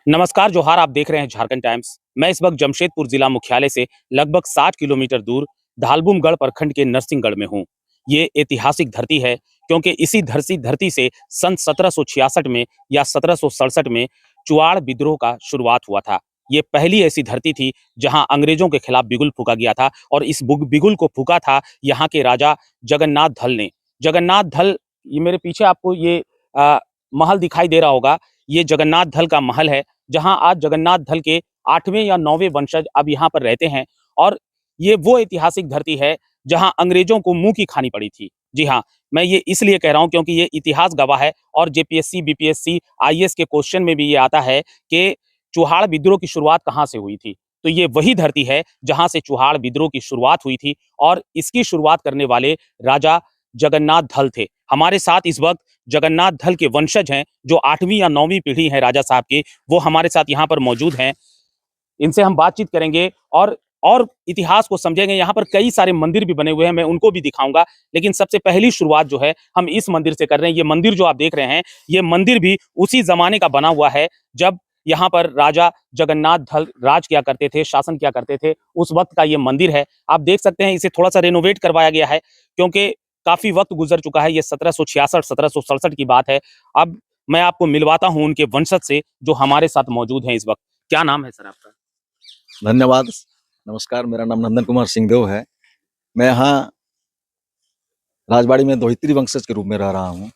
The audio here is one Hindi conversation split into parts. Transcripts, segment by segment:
नमस्कार, जोहार। आप देख रहे हैं झारखंड टाइम्स। मैं इस वक्त जमशेदपुर जिला मुख्यालय से लगभग 60 किलोमीटर दूर धालबुमगढ़ प्रखंड के नरसिंहगढ़ में हूँ। ये ऐतिहासिक धरती है क्योंकि इसी धरती से सन 1766 में या 1767 में चुआड़ विद्रोह का शुरुआत हुआ था। ये पहली ऐसी धरती थी जहां अंग्रेजों के खिलाफ बिगुल फूका गया था और इस बिगुल को फूका था यहाँ के राजा जगन्नाथ धल ने। जगन्नाथ धल, ये मेरे पीछे आपको ये महल दिखाई दे रहा होगा। ये जगन्नाथ धल का महल है जहां आज जगन्नाथ धल के 8वें या 9वें वंशज अब यहाँ पर रहते हैं। और ये वो ऐतिहासिक धरती है जहां अंग्रेजों को मुंह की खानी पड़ी थी। जी हाँ, मैं ये इसलिए कह रहा हूं क्योंकि ये इतिहास गवाह है और जेपीएससी, बीपीएससी, आईएएस के क्वेश्चन में भी ये आता है कि चुहाड़ विद्रोह की शुरुआत कहाँ से हुई थी। तो ये वही धरती है जहां से चुहाड़ विद्रोह की शुरुआत हुई थी और इसकी शुरुआत करने वाले राजा जगन्नाथ धल थे। हमारे साथ इस वक्त जगन्नाथ धल के वंशज हैं, जो 8वीं या 9वीं पीढ़ी है राजा साहब की, वो हमारे साथ यहाँ पर मौजूद हैं। इनसे हम बातचीत करेंगे और इतिहास को समझेंगे। यहाँ पर कई सारे मंदिर भी बने हुए हैं, मैं उनको भी दिखाऊंगा। लेकिन सबसे पहली शुरुआत जो है हम इस मंदिर से कर रहे हैं। ये मंदिर जो आप देख रहे हैं, ये मंदिर भी उसी जमाने का बना हुआ है जब यहाँ पर राजा जगन्नाथ धल राज किया करते थे, शासन किया करते थे। उस वक्त का ये मंदिर है। आप देख सकते हैं, इसे थोड़ा सा रेनोवेट करवाया गया है क्योंकि काफी वक्त गुजर चुका है। ये 1766 1767 की बात है। अब मैं आपको मिलवाता हूँ उनके वंशज से जो हमारे साथ मौजूद हैं इस वक्त। क्या नाम है सर आपका? धन्यवाद। नमस्कार, मेरा नाम नंदन कुमार सिंहदेव है। मैं यहाँ राजबाड़ी में दोहित्री वंशज के रूप में रह रहा हूँ।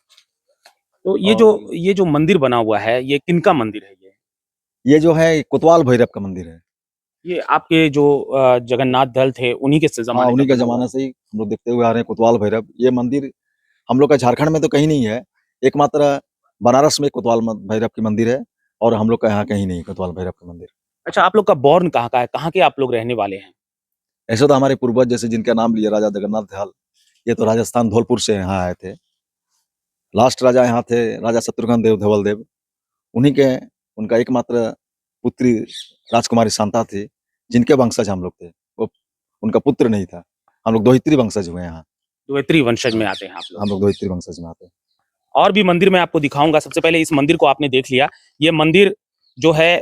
तो ये जो मंदिर बना हुआ है, ये किनका मंदिर है? ये जो है कोतवाल भैरव का मंदिर है। ये आपके जो जगन्नाथ दल थे उन्हीं के हाँ, जमाने का उन्हीं के बना हुआ जमाने है। से ही हम लोग देखते हुए आ रहे हैं कोतवाल भैरव। ये मंदिर हम लोग का झारखंड में तो कहीं नहीं है, एकमात्र बनारस में कोतवाल भैरव की मंदिर है और हम लोग का यहाँ कहीं नहीं कोतवाल भैरव का मंदिर। अच्छा, आप लोग का बॉर्न कहाँ का है? कहाँ के आप लोग रहने वाले हैं? ऐसे तो हमारे पूर्वज जैसे जिनका नाम लिया राजा जगन्नाथ दयाल, ये तो राजस्थान धौलपुर से यहाँ आए थे। लास्ट राजा यहाँ थे राजा शत्रुघ्न देव धवल देव। उन्हीं के उनका एकमात्र पुत्री राजकुमारी शांता थी, जिनके वंशज हम लोग थे। वो उनका पुत्र नहीं था। हम लोग दोहित्री वंशज हुए यहाँ। द्विवेत्री वंशज में आते हैं आप लोग। हम लोग दोहित्री वंशज में आते हैं। और भी मंदिर मैं आपको दिखाऊंगा। सबसे पहले इस मंदिर को आपने देख लिया। ये मंदिर जो है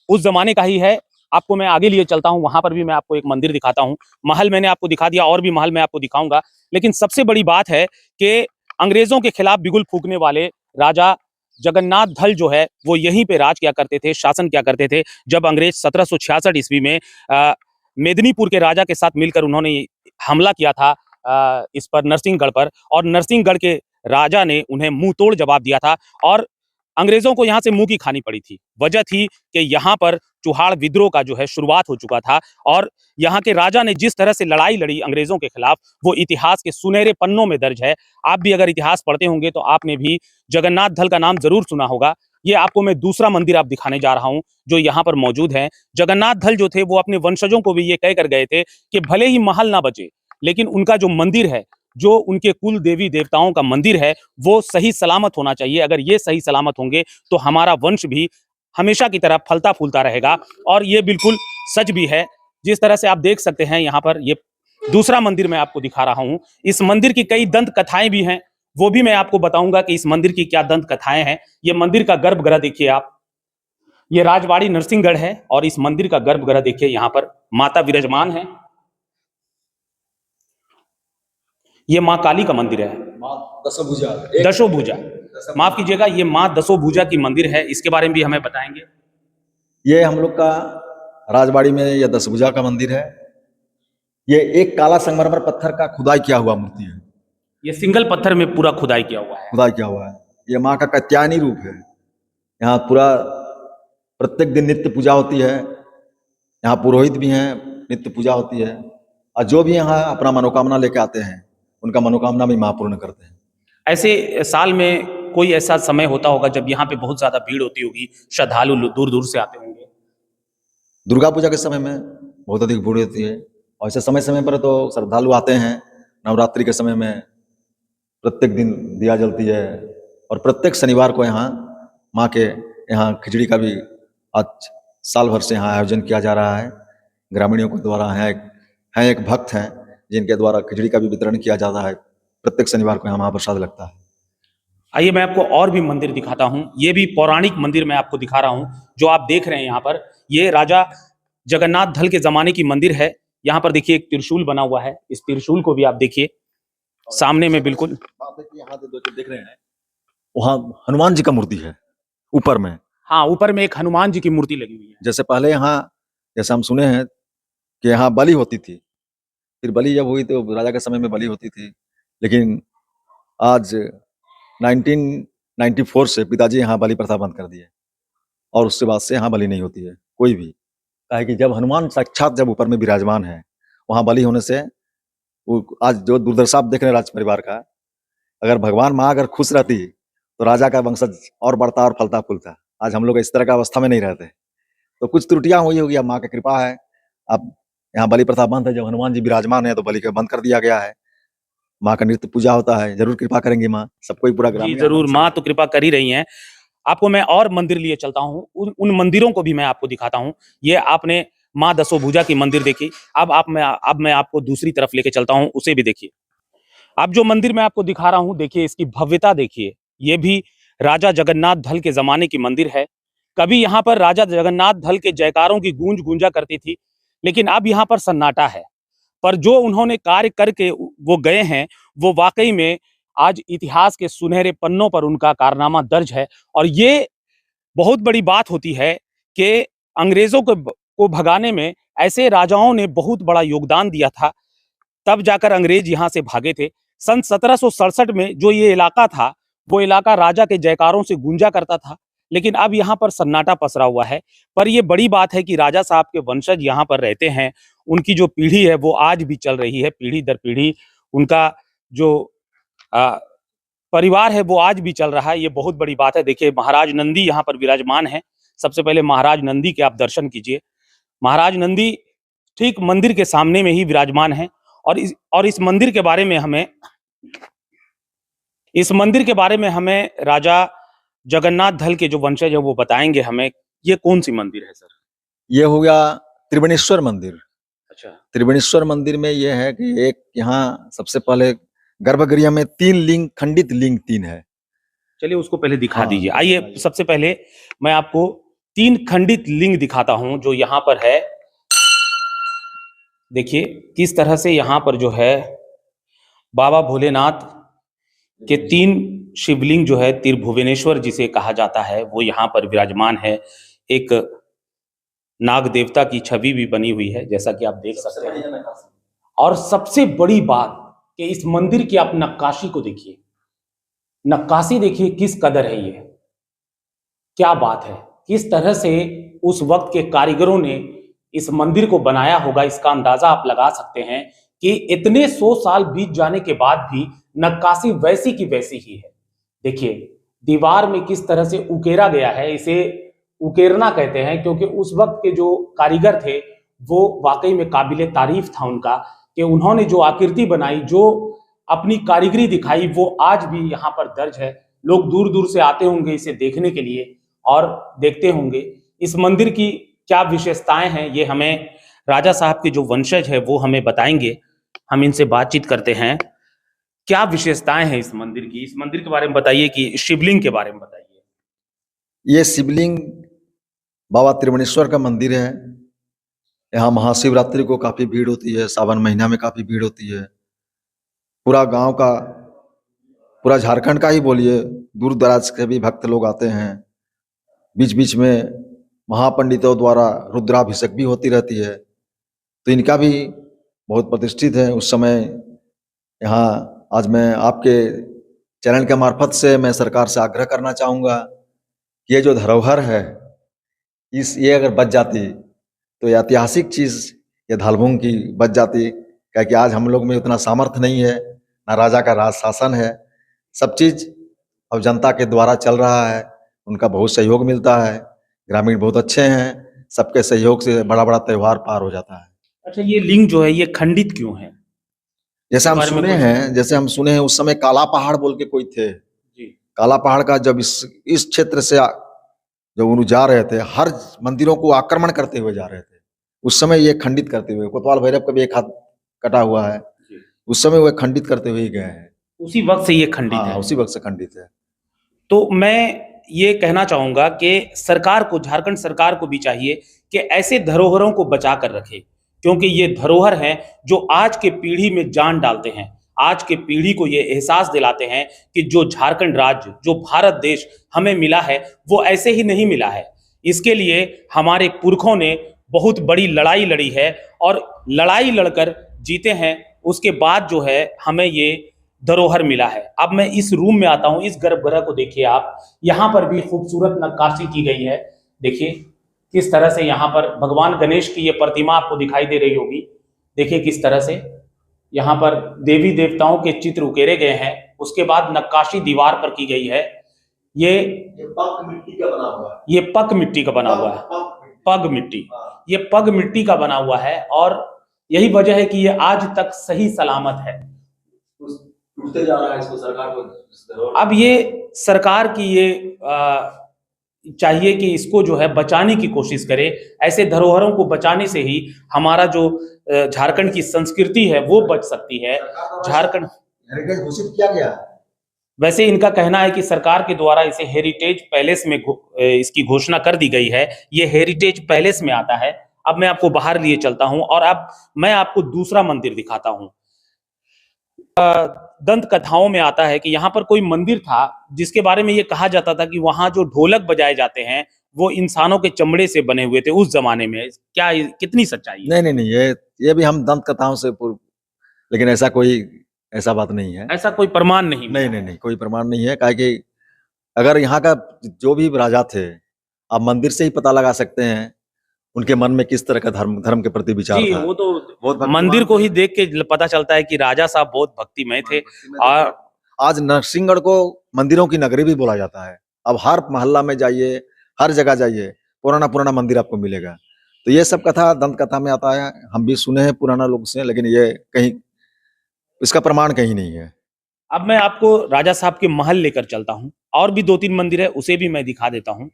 उस जमाने का ही है। आपको मैं आगे लिए चलता हूँ, वहां पर भी मैं आपको एक मंदिर दिखाता हूँ। महल मैंने आपको दिखा दिया, और भी महल मैं आपको दिखाऊंगा। लेकिन सबसे बड़ी बात है कि अंग्रेजों के खिलाफ बिगुल फूकने वाले राजा जगन्नाथ धल जो है वो यहीं पे राज किया करते थे, शासन किया करते थे। जब अंग्रेज 1766 ईस्वी में मेदिनीपुर के राजा के साथ मिलकर उन्होंने हमला किया था इस पर, नरसिंहगढ़ पर, और नरसिंहगढ़ के राजा ने उन्हें मुंह तोड़ जवाब दिया था और अंग्रेजों को यहाँ से मुंह की खानी पड़ी थी। वजह थी कि यहाँ पर चुहाड़ विद्रोह का जो है शुरुआत हो चुका था और यहाँ के राजा ने जिस तरह से लड़ाई लड़ी अंग्रेजों के खिलाफ, वो इतिहास के सुनहरे पन्नों में दर्ज है। आप भी अगर इतिहास पढ़ते होंगे तो आपने भी जगन्नाथ धल का नाम जरूर सुना होगा। ये आपको मैं दूसरा मंदिर आप दिखाने जा रहा हूँ जो यहाँ पर मौजूद है। जगन्नाथ धल जो थे वो अपने वंशजों को भी ये कह कर गए थे कि भले ही महल ना बचे, लेकिन उनका जो मंदिर है, जो उनके कुल देवी देवताओं का मंदिर है, वो सही सलामत होना चाहिए। अगर ये सही सलामत होंगे तो हमारा वंश भी हमेशा की तरह फलता फूलता रहेगा। और ये बिल्कुल सच भी है। जिस तरह से आप देख सकते हैं यहाँ पर, ये दूसरा मंदिर मैं आपको दिखा रहा हूँ। इस मंदिर की कई दंत कथाएं भी हैं, वो भी मैं आपको बताऊंगा कि इस मंदिर की क्या दंत कथाएं हैं। ये मंदिर का गर्भगृह देखिए आप। ये राजवाड़ी नरसिंहगढ़ है और इस मंदिर का गर्भगृह देखिए। यहाँ पर माता विराजमान है। ये माँ काली का मंदिर है, दशो भुजा। माफ कीजिएगा, ये माँ दसो भुजा की मंदिर है। इसके बारे में भी हमें बताएंगे। ये हम लोग का राजबाड़ी में यह दशभुजा का मंदिर है। ये एक काला संगमरमर पत्थर का खुदाई किया हुआ मूर्ति है। ये सिंगल पत्थर में पूरा खुदाई किया हुआ है। खुदाई किया हुआ है। ये माँ का कात्यायनी रूप है। यहाँ पूरा प्रत्येक दिन नित्य पूजा होती है। यहाँ पुरोहित भी हैं, नित्य पूजा होती है और जो भी यहाँ अपना मनोकामना लेके आते हैं, उनका मनोकामना भी माँ पूर्ण करते हैं। ऐसे साल में कोई ऐसा समय होता होगा जब यहाँ पे बहुत ज्यादा भीड़ होती होगी, श्रद्धालु दूर दूर से आते होंगे? दुर्गा पूजा के समय में बहुत अधिक भीड़ होती है और ऐसे समय समय पर तो श्रद्धालु आते हैं। नवरात्रि के समय में प्रत्येक दिन दिया जलती है और प्रत्येक शनिवार को यहाँ माँ के यहाँ खिचड़ी का भी आज साल भर से यहाँ आयोजन किया जा रहा है। ग्रामीणों के द्वारा हैं एक भक्त हैं जिनके द्वारा खिचड़ी का भी वितरण किया जाता है। प्रत्येक शनिवार को यहाँ महाप्रसाद लगता है। आइए मैं आपको और भी मंदिर दिखाता हूँ। ये भी पौराणिक मंदिर मैं आपको दिखा रहा हूँ। जो आप देख रहे हैं यहाँ पर, ये राजा जगन्नाथ धल के ज़माने की मंदिर है। यहाँ पर देखिए एक त्रिशूल बना हुआ है। इस त्रिशूल को भी आप देखिए, सामने में बिल्कुल। बात है कि यहाँ जो देख रहे हैं, वहाँ हनुमान जी का मूर्ति है ऊपर में। हाँ, ऊपर में एक हनुमान जी की मूर्ति लगी हुई है। जैसे पहले यहाँ, जैसे हम सुने हैं कि यहाँ बलि होती थी, फिर बलि जब हुई तो राजा के समय में बलि होती थी, लेकिन आज 1994 से पिताजी यहाँ बलि प्रथा बंद कर दिए और उसके बाद से यहाँ बलि नहीं होती है कोई भी। काहे कि जब हनुमान साक्षात जब ऊपर में विराजमान है, वहाँ बलि होने से वो आज जो दुर्दशा आप देख रहे हैं राज परिवार का, अगर भगवान माँ अगर खुश रहती तो राजा का वंशज और बढ़ता और फलता फूलता। आज हम लोग इस तरह का अवस्था में नहीं रहते, तो कुछ त्रुटियां हुई होगी। अब माँ की कृपा है, अब यहाँ बलि प्रथा बंद है। जब हनुमान जी विराजमान है तो बलि का बंद कर दिया गया है। माँ का नित्य पूजा होता है, जरूर कृपा करेंगी माँ, सबको ही पूरा जी, ग्रामीण ज़रूर, आनंद से। माँ तो कृपा कर ही रही हैं। आपको मैं और मंदिर लिए चलता हूँ, उन मंदिरों को भी मैं आपको दिखाता हूँ। ये आपने माँ दशोभुजा की मंदिर देखी, अब मैं आपको दूसरी तरफ लेके चलता हूँ, उसे भी देखिए। अब जो मंदिर मैं आपको दिखा रहा हूँ, देखिए इसकी भव्यता देखिए। ये भी राजा जगन्नाथ धल के ज़माने की मंदिर है। कभी यहाँ पर राजा जगन्नाथ धल के जयकारों की गूंज गूंजा करती थी, लेकिन अब यहाँ पर सन्नाटा है। पर जो उन्होंने कार्य करके वो गए हैं, वो वाक़ई में आज इतिहास के सुनहरे पन्नों पर उनका कारनामा दर्ज है। और ये बहुत बड़ी बात होती है कि अंग्रेज़ों को भगाने में ऐसे राजाओं ने बहुत बड़ा योगदान दिया था, तब जाकर अंग्रेज यहाँ से भागे थे। सन 1767 में जो ये इलाका था, वो इलाका राजा के जयकारों से गूंजा करता था, लेकिन अब यहाँ पर सन्नाटा पसरा हुआ है। पर ये बड़ी बात है कि राजा साहब के वंशज यहाँ पर रहते हैं, उनकी जो पीढ़ी है वो आज भी चल रही है, पीढ़ी दर पीढ़ी। उनका जो अ, परिवार है वो आज भी चल रहा है, ये बहुत बड़ी बात है। देखिए महाराज नंदी यहाँ पर विराजमान हैं। सबसे पहले महाराज नंदी के आप दर्शन कीजिए। महाराज नंदी ठीक मंदिर के सामने में ही विराजमान हैं। और इस मंदिर के बारे में हमें राजा जगन्नाथ धल के जो वंशज है वो बताएंगे हमें। ये कौन सी मंदिर है सर? ये हो गया त्रिवेणेश्वर मंदिर। अच्छा, त्रिवेणेश्वर मंदिर में ये है कि एक यहाँ सबसे पहले गर्भगृह में 3 लिंग, खंडित लिंग 3 है। चलिए उसको पहले दिखा हाँ, दीजिए। उसको आइए दिखाइए। सबसे पहले मैं आपको 3 खंडित लिंग दिखाता हूँ जो यहाँ पर है। देखिए किस तरह से यहाँ पर जो है बाबा भोलेनाथ के 3 शिवलिंग जो है, त्रिभुवनेश्वर जिसे कहा जाता है, वो यहाँ पर विराजमान है। एक नाग देवता की छवि भी बनी हुई है, जैसा कि आप देख सकते हैं। और सबसे बड़ी बात कि इस मंदिर की आप नक्काशी को देखिए। नक्काशी देखिए किस कदर है ये। क्या बात है। किस तरह से उस वक्त के कारीगरों ने इस मंदिर को बनाया होगा, इसका अंदाजा आप लगा सकते हैं कि इतने 100 साल बीत जाने के बाद भी नक्काशी वैसी की वैसी ही है। देखिए दीवार में किस तरह से उकेरा गया है। इसे उकेरना कहते हैं क्योंकि उस वक्त के जो कारीगर थे वो वाकई में काबिले तारीफ था उनका, कि उन्होंने जो आकृति बनाई, जो अपनी कारीगरी दिखाई, वो आज भी यहाँ पर दर्ज है। लोग दूर दूर से आते होंगे इसे देखने के लिए और देखते होंगे। इस मंदिर की क्या विशेषताएं हैं ये हमें राजा साहब के जो वंशज है वो हमें बताएंगे। हम इनसे बातचीत करते हैं। क्या विशेषताएं हैं इस मंदिर की? इस मंदिर के बारे में बताइए, कि शिवलिंग के बारे में बताइए। ये शिवलिंग बाबा त्रिवेणेश्वर का मंदिर है। यहाँ महाशिवरात्रि को काफी भीड़ होती है, सावन महीना में काफी भीड़ होती है। पूरा गांव का, पूरा झारखंड का ही बोलिए, दूर दराज के भी भक्त लोग आते हैं। बीच बीच में महापंडितों द्वारा रुद्राभिषेक भी होती रहती है, तो इनका भी बहुत प्रतिष्ठित है उस समय। यहाँ आज मैं आपके चैनल के मार्फत से मैं सरकार से आग्रह करना चाहूँगा कि ये जो धरोहर है, ये अगर बच जाती तो ये ऐतिहासिक चीज़ ये धालभूमि की बच जाती। क्या कि आज हम लोग में उतना सामर्थ्य नहीं है, ना राजा का राज शासन है। सब चीज़ अब जनता के द्वारा चल रहा है, उनका बहुत सहयोग मिलता है। ग्रामीण बहुत अच्छे हैं, सबके सहयोग से बड़ा बड़ा त्यौहार पार हो जाता है। अच्छा, ये लिंग जो है ये खंडित क्यों है? जैसे इसके हम बारे में सुने कुछ हैं, उस समय काला पहाड़ बोल के कोई थे। जी। काला पहाड़ का जब इस क्षेत्र से जब उन्होंने जा रहे थे, हर मंदिरों को आक्रमण करते हुए जा रहे थे। उस समय ये खंडित करते हुए, कोतवाल भैरव का भी एक हाथ कटा हुआ है, जी। उस समय वो खंडित करते हुए ही गए हैं। उसी वक्त से ये खंडित हाँ, है। उसी वक्त से खंडित है। तो मैं ये कहना चाहूँगा कि सरकार को, झारखंड सरकार को भी चाहिए कि ऐसे धरोहरों को बचा कर रखे, क्योंकि ये धरोहर हैं जो आज के पीढ़ी में जान डालते हैं। आज के पीढ़ी को ये एहसास दिलाते हैं कि जो झारखंड राज्य, जो भारत देश हमें मिला है, वो ऐसे ही नहीं मिला है। इसके लिए हमारे पुरखों ने बहुत बड़ी लड़ाई लड़ी है और लड़ाई लड़कर जीते हैं। उसके बाद जो है हमें ये धरोहर मिला है। अब मैं इस रूम में आता हूँ, इस गर्भगृह को देखिए आप, यहाँ पर भी खूबसूरत नक्काशी की गई है। देखिए किस तरह से यहाँ पर भगवान गणेश की ये प्रतिमा आपको दिखाई दे रही होगी। देखिए किस तरह से यहाँ पर देवी देवताओं के चित्र उकेरे गए हैं। उसके बाद नक्काशी दीवार पर की गई है। ये पग मिट्टी का बना हुआ है। ये पग मिट्टी का बना हुआ है, पग मिट्टी, ये पग मिट्टी का बना हुआ है और यही वजह है कि ये आज तक सही सलामत है। टूटते जा रहा है, इसको सरकार को अब ये सरकार की ये चाहिए कि इसको जो है बचाने की कोशिश करे। ऐसे धरोहरों को बचाने से ही हमारा जो झारखंड की संस्कृति है वो बच सकती है। झारखंड हेरिटेज घोषित किया गया है। वैसे इनका कहना है कि सरकार के द्वारा इसे हेरिटेज पैलेस में इसकी घोषणा कर दी गई है। ये हेरिटेज पैलेस में आता है। अब मैं आपको बाहर लिए चलता हूं और अब मैं आपको दूसरा मंदिर दिखाता हूं। दंत कथाओं में आता है कि यहाँ पर कोई मंदिर था जिसके बारे में ये कहा जाता था कि वहां जो ढोलक बजाए जाते हैं वो इंसानों के चमड़े से बने हुए थे उस जमाने में। क्या कितनी सच्चाई है? नहीं नहीं नहीं, ये भी हम दंत कथाओं से लेकिन ऐसा बात नहीं है। ऐसा कोई प्रमाण नहीं? नहीं नहीं नहीं, कोई प्रमाण नहीं है। काहे कि अगर यहाँ का जो भी राजा थे, आप मंदिर से ही पता लगा सकते हैं उनके मन में किस तरह का धर्म के प्रति विचार जी, था। वो तो बहुत मंदिर को ही देख के पता चलता है कि राजा साहब बहुत भक्तिमय थे। और आज नरसिंहगढ़ को मंदिरों की नगरी भी बोला जाता है। अब हर मोहल्ला में जाइए, हर जगह जाइए, पुराना पुराना मंदिर आपको मिलेगा। तो ये सब कथा दंत कथा में आता है, हम भी सुने हैं पुराना लोग से, लेकिन ये कहीं इसका प्रमाण कहीं नहीं है। अब मैं आपको राजा साहब के महल लेकर चलता हूँ। और भी 2-3 मंदिर है, उसे भी मैं दिखा देता हूँ।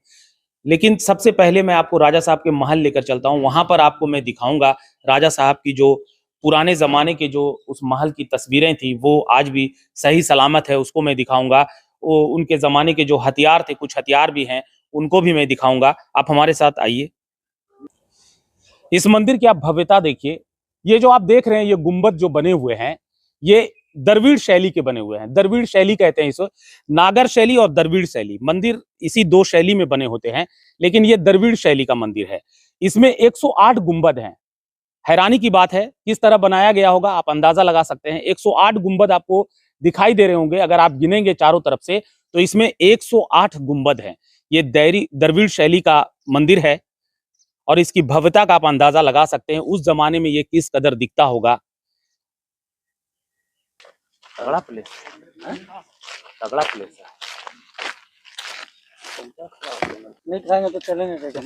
लेकिन सबसे पहले मैं आपको राजा साहब के महल लेकर चलता हूँ। वहां पर आपको मैं दिखाऊंगा राजा साहब की जो पुराने जमाने के जो उस महल की तस्वीरें थी वो आज भी सही सलामत है, उसको मैं दिखाऊंगा। वो उनके जमाने के जो हथियार थे, कुछ हथियार भी हैं, उनको भी मैं दिखाऊंगा। आप हमारे साथ आइए। इस मंदिर की आप भव्यता देखिए। ये जो आप देख रहे हैं, ये गुंबद जो बने हुए हैं, ये द्रविड़ शैली के बने हुए हैं। द्रविड़ शैली कहते हैं इसको, नागर शैली और द्रविड़ शैली। मंदिर इसी 2 शैली में बने होते हैं, लेकिन ये द्रविड़ शैली का मंदिर है। इसमें 108 गुंबद हैं। हैरानी की बात है किस तरह बनाया गया होगा, आप अंदाजा लगा सकते हैं। 108 गुंबद आपको दिखाई दे रहे होंगे अगर आप गिनेंगे चारों तरफ से, तो इसमें 108 गुंबद हैं। ये द्रविड़ शैली का मंदिर है और इसकी भव्यता का आप अंदाजा लगा सकते हैं उस जमाने में ये किस कदर दिखता होगा। तगड़ा प्लेस है, तगड़ा प्लेस है। नहीं खाएंगे तो चलेंगे कैसे?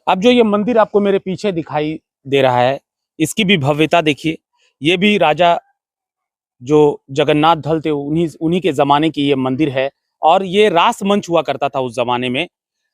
अब जो ये मंदिर आपको मेरे पीछे दिखाई दे रहा है, इसकी भी भव्यता देखिए। ये भी राजा जो जगन्नाथ धल थे उन्हीं के जमाने की ये मंदिर है और ये रास मंच हुआ करता था उस जमाने में।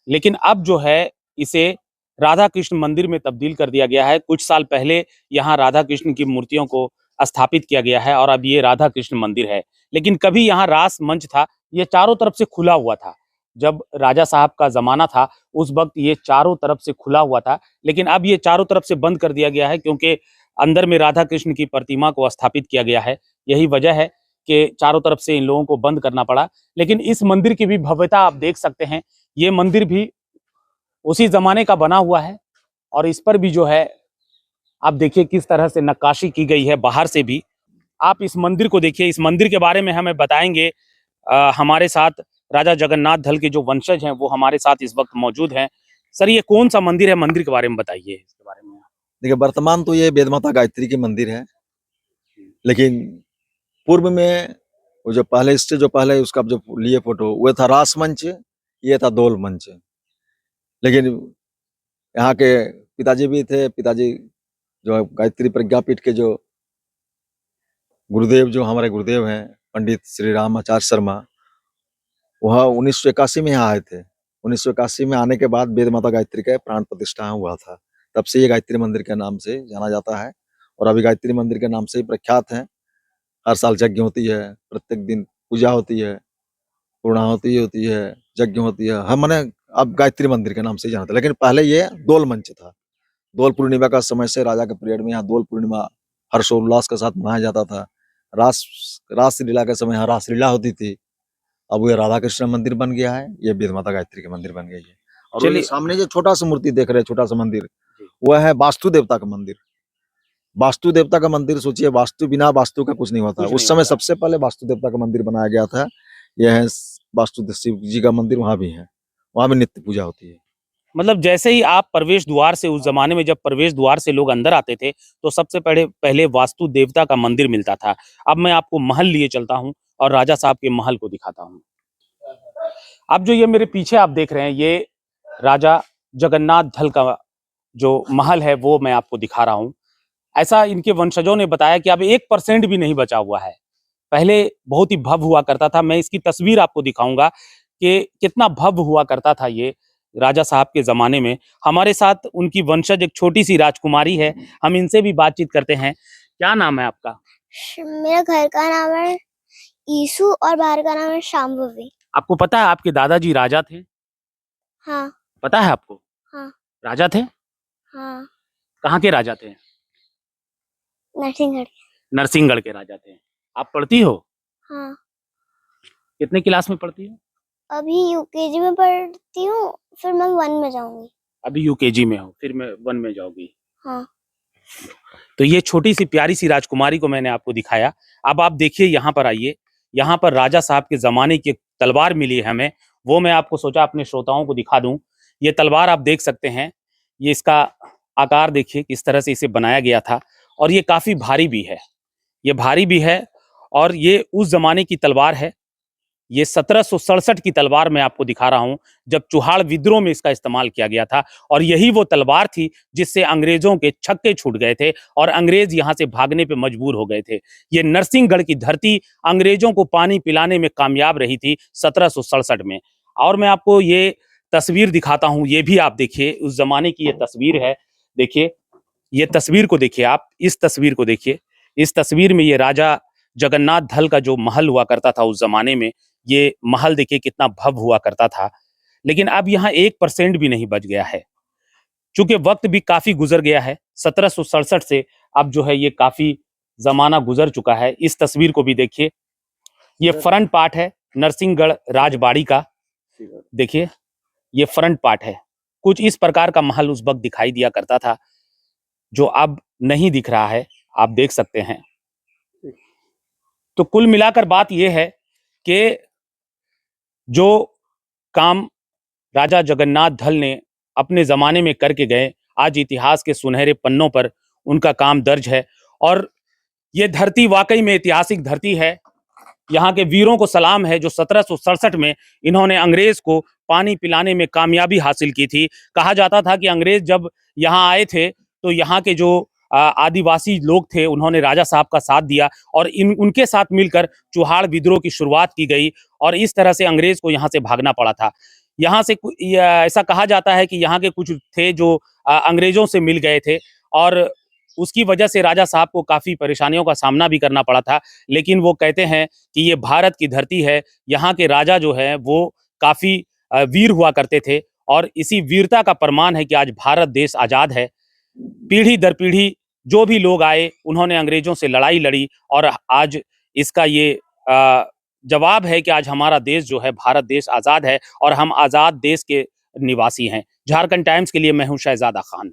लेकिन अब जो है इसे राधा कृष्ण मंदिर में तब्दील कर दिया गया है। कुछ साल पहले यहाँ राधा कृष्ण की मूर्तियों को स्थापित किया गया है और अब ये राधा कृष्ण मंदिर है। लेकिन कभी यहाँ रास मंच था, ये चारों तरफ से खुला हुआ था। जब राजा साहब का जमाना था उस वक्त ये चारों तरफ से खुला हुआ था, लेकिन अब ये चारों तरफ से बंद कर दिया गया है क्योंकि अंदर में राधा कृष्ण की प्रतिमा को स्थापित किया गया है। यही वजह है कि चारों तरफ से इन लोगों को बंद करना पड़ा। लेकिन इस मंदिर की भी भव्यता आप देख सकते हैं। ये मंदिर भी उसी जमाने का बना हुआ है और इस पर भी जो है आप देखिए किस तरह से नक्काशी की गई है बाहर से भी। आप इस मंदिर को देखिए। इस मंदिर के बारे में हमें बताएंगे हमारे साथ राजा जगन्नाथ धल के जो वंशज हैं वो हमारे साथ इस वक्त मौजूद हैं। सर, ये कौन सा मंदिर है? मंदिर के बारे में बताइए इसके बारे में। देखिए, वर्तमान तो ये वेद माता गायत्री की मंदिर है, लेकिन पूर्व में वो जो पहले इससे जो पहले उसका जो लिए फोटो वो था रास मंच, ये था दोल मंच। लेकिन यहाँ के पिताजी भी थे, पिताजी जो गायत्री प्रज्ञापीठ के जो गुरुदेव, जो हमारे गुरुदेव हैं पंडित श्री राम आचार्य शर्मा, वह 1981 में यहाँ आए थे। 1981 में आने के बाद वेद माता गायत्री का प्राण प्रतिष्ठा हुआ था। तब से ये गायत्री मंदिर के नाम से जाना जाता है और अभी गायत्री मंदिर के नाम से ही प्रख्यात है। हर साल यज्ञ होती है, प्रत्येक दिन पूजा होती है, पूर्णाहुति होती है, यज्ञ होती है। हम माने अब गायत्री मंदिर के नाम से ही जानते हैं, लेकिन पहले ये दोल मंच था। दोल पूर्णिमा का समय से राजा के पीरियड में यहाँ दोल पूर्णिमा हर्षोल्लास के साथ मनाया जाता था। रास रासलीला के समय यहाँ रासलीला होती थी। अब ये राधा कृष्ण मंदिर बन गया है, ये वेद माता गायत्री का मंदिर बन गया है। और चलिए। ये सामने जो छोटा सा मूर्ति देख रहे हैं, छोटा सा मंदिर, वह है वास्तु देवता का मंदिर। वास्तु देवता का मंदिर सोचिए, वास्तु बिना वास्तु का कुछ नहीं होता। कुछ उस नहीं समय होता। सबसे पहले वास्तु देवता का मंदिर बनाया गया था। यह है वास्तु शिव जी का मंदिर, वहां भी है, वहां भी नित्य पूजा होती है। मतलब जैसे ही आप प्रवेश द्वार से, उस जमाने में जब प्रवेश द्वार से लोग अंदर आते थे तो सबसे पहले पहले वास्तु देवता का मंदिर मिलता था। अब मैं आपको महल लिए चलता हूँ और राजा साहब के महल को दिखाता हूँ। अब जो ये मेरे पीछे आप देख रहे हैं, ये राजा जगन्नाथ धल का जो महल है वो मैं आपको दिखा रहा हूँ। ऐसा इनके वंशजों ने बताया कि अब 1% भी नहीं बचा हुआ है। पहले बहुत ही भव्य हुआ करता था। मैं इसकी तस्वीर आपको दिखाऊंगा कि कितना भव्य हुआ करता था ये राजा साहब के जमाने में। हमारे साथ उनकी वंशज एक छोटी सी राजकुमारी है, हम इनसे भी बातचीत करते हैं। क्या नाम है आपका? मेरा घर का नाम है ईसु और बाहर का नाम है शाम्भवी। आपको पता है आपके दादाजी राजा थे? हाँ पता है आपको? हाँ राजा थे? हाँ कहाँ के राजा थे? नरसिंहगढ़। नरसिंहगढ़ के राजा थे। आप पढ़ती हो? हाँ कितने क्लास में पढ़ती हो? अभी यूकेजी में पढ़ती हूँ, फिर मैं 1 में जाऊंगी। अभी यूकेजी में हो, फिर मैं 1 में जाओगी। हाँ तो ये छोटी सी प्यारी सी राजकुमारी को मैंने आपको दिखाया। अब आप देखिए, यहाँ पर आइए। यहाँ पर राजा साहब के जमाने की एक तलवार मिली है हमें, वो मैं आपको सोचा अपने श्रोताओं को दिखा दूं। ये तलवार आप देख सकते हैं, ये इसका आकार देखिए किस तरह से इसे बनाया गया था, और ये काफी भारी भी है। ये भारी भी है और ये उस जमाने की तलवार है। ये 1767 की तलवार मैं आपको दिखा रहा हूं, जब चुहाड़ विद्रोह में इसका इस्तेमाल किया गया था। और यही वो तलवार थी जिससे अंग्रेजों के छक्के छूट गए थे और अंग्रेज यहां से भागने पे मजबूर हो गए थे। ये नरसिंहगढ़ की धरती अंग्रेजों को पानी पिलाने में कामयाब रही थी 1767 में। और मैं आपको ये तस्वीर दिखाता हूं, ये भी आप देखिए, उस जमाने की ये तस्वीर है। देखिए, ये तस्वीर को देखिए आप, इस तस्वीर को देखिए। इस तस्वीर में ये राजा जगन्नाथ धल का जो महल हुआ करता था उस जमाने में, ये महल देखिए कितना भव्य हुआ करता था। लेकिन अब यहाँ 1% भी नहीं बच गया है, चूंकि वक्त भी काफी गुजर गया है। 1767 से अब जो है ये काफी जमाना गुजर चुका है। इस तस्वीर को भी देखिए, ये फ्रंट पार्ट है नरसिंहगढ़ राजबाड़ी का। देखिए, ये फ्रंट पार्ट है। कुछ इस प्रकार का महल उस वक्त दिखाई दिया करता था, जो अब नहीं दिख रहा है, आप देख सकते हैं। तो कुल मिलाकर बात यह है कि जो काम राजा जगन्नाथ धल ने अपने जमाने में करके गए, आज इतिहास के सुनहरे पन्नों पर उनका काम दर्ज है। और ये धरती वाकई में ऐतिहासिक धरती है। यहाँ के वीरों को सलाम है जो 1767 में इन्होंने अंग्रेज को पानी पिलाने में कामयाबी हासिल की थी। कहा जाता था कि अंग्रेज जब यहाँ आए थे तो यहाँ के जो आदिवासी लोग थे उन्होंने राजा साहब का साथ दिया और उनके साथ मिलकर चुहाड़ विद्रोह की शुरुआत की गई और इस तरह से अंग्रेज को यहाँ से भागना पड़ा था। यहाँ से ऐसा कहा जाता है कि यहाँ के कुछ थे जो अंग्रेजों से मिल गए थे और उसकी वजह से राजा साहब को काफ़ी परेशानियों का सामना भी करना पड़ा था। लेकिन वो कहते हैं कि ये भारत की धरती है, यहाँ के राजा जो है वो काफ़ी वीर हुआ करते थे और इसी वीरता का प्रमाण है कि आज भारत देश आज़ाद है। पीढ़ी दर पीढ़ी जो भी लोग आए उन्होंने अंग्रेजों से लड़ाई लड़ी और आज इसका ये जवाब है कि आज हमारा देश जो है, भारत देश आज़ाद है और हम आज़ाद देश के निवासी हैं। झारखंड टाइम्स के लिए मैं हूँ शहजादा खान।